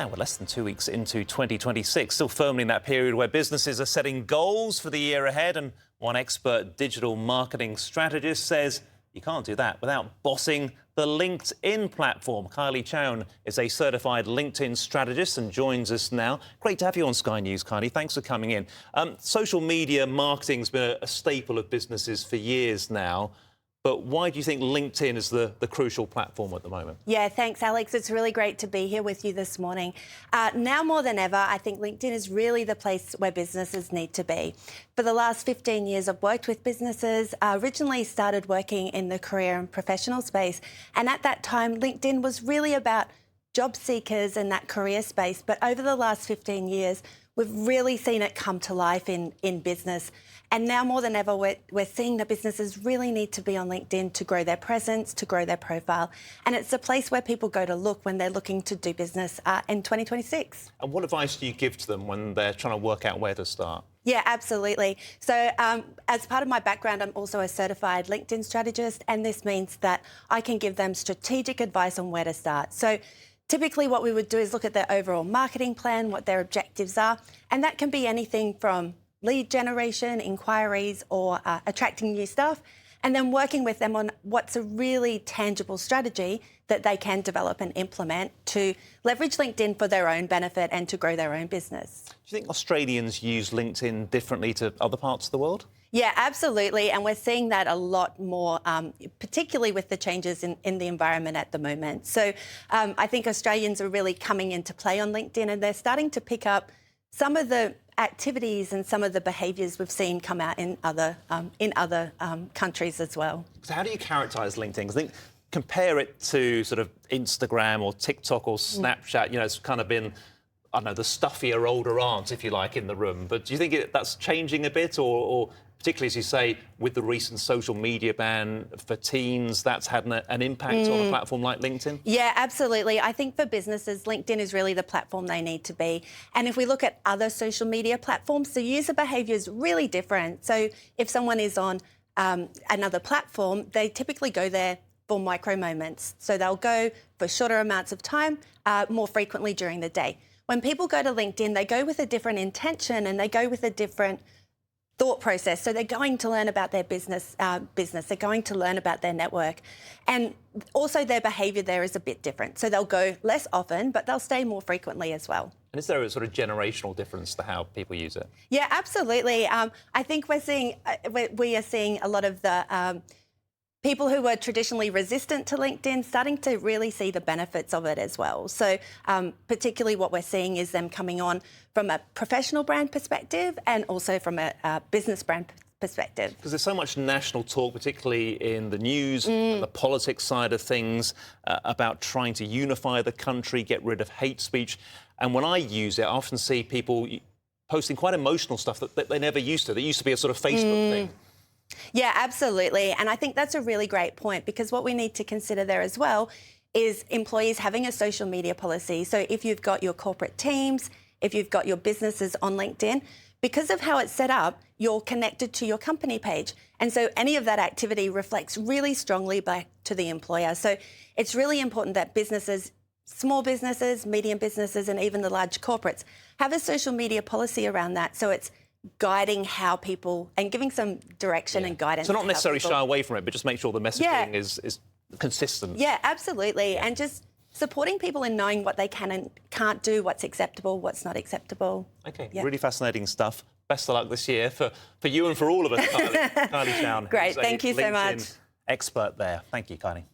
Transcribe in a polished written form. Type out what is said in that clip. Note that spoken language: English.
Now we're less than 2 weeks into 2026, still firmly in that period where businesses are setting goals for the year ahead, and one expert digital marketing strategist says you can't do that without bossing the LinkedIn platform. Kylie Chown is a certified LinkedIn strategist and joins us now. Great to have you on Sky News, Kylie. Thanks for coming in. Social media marketing's been a staple of businesses for years now. But why do you think LinkedIn is the crucial platform at the moment? Yeah, thanks, Alex. It's really great to be here with you this morning. Now more than ever, I think LinkedIn is really the place where businesses need to be. For the last 15 years, I've worked with businesses, originally started working in the career and professional space. And at that time, LinkedIn was really about job seekers and that career space. But over the last 15 years, we've really seen it come to life in business. And now more than ever, we're seeing that businesses really need to be on LinkedIn to grow their presence, to grow their profile. And it's a place where people go to look when they're looking to do business in 2026. And what advice do you give to them when they're trying to work out where to start? Yeah, absolutely. So as part of my background, I'm also a certified LinkedIn strategist, and this means that I can give them strategic advice on where to start. So typically what we would do is look at their overall marketing plan, what their objectives are, and that can be anything from lead generation, inquiries, or attracting new staff, and then working with them on what's a really tangible strategy that they can develop and implement to leverage LinkedIn for their own benefit and to grow their own business. Do you think Australians use LinkedIn differently to other parts of the world? Yeah, absolutely. And we're seeing that a lot more, particularly with the changes in the environment at the moment. So I think Australians are really coming into play on LinkedIn, and they're starting to pick up some of the activities and some of the behaviours we've seen come out in other countries as well. So how do you characterise LinkedIn? Because I think compare it to sort of Instagram or TikTok or Snapchat. You know, it's kind of been, I don't know, the stuffier older aunt, if you like, in the room. But do you think that's changing a bit, or particularly, as you say, with the recent social media ban for teens, that's had an impact on a platform like LinkedIn? Yeah, absolutely. I think for businesses, LinkedIn is really the platform they need to be. And if we look at other social media platforms, the user behaviour is really different. So if someone is on another platform, they typically go there for micro moments. So they'll go for shorter amounts of time, more frequently during the day. When people go to LinkedIn, they go with a different intention and they go with a different thought process. So they're going to learn about their business. They're going to learn about their network. And also their behaviour there is a bit different. So they'll go less often, but they'll stay more frequently as well. And is there a sort of generational difference to how people use it? Yeah, absolutely. I think we are seeing a lot of the people who were traditionally resistant to LinkedIn starting to really see the benefits of it as well. So particularly what we're seeing is them coming on from a professional brand perspective and also from a business brand perspective. Because there's so much national talk, particularly in the news and the politics side of things, about trying to unify the country, get rid of hate speech. And when I use it, I often see people posting quite emotional stuff that they never used to. That used to be a sort of Facebook thing. Yeah, absolutely. And I think that's a really great point, because what we need to consider there as well is employees having a social media policy. So if you've got your corporate teams, if you've got your businesses on LinkedIn, because of how it's set up, you're connected to your company page. And so any of that activity reflects really strongly back to the employer. So it's really important that businesses, small businesses, medium businesses, and even the large corporates have a social media policy around that. So it's guiding how people and giving some direction and guidance. So not necessarily shy away from it, but just make sure the messaging is consistent. Yeah, absolutely. And just supporting people in knowing what they can and can't do, what's acceptable, what's not acceptable. OK, really fascinating stuff. Best of luck this year for you and for all of us, Kylie Chown. Great, thank you so much. Expert there. Thank you, Kylie.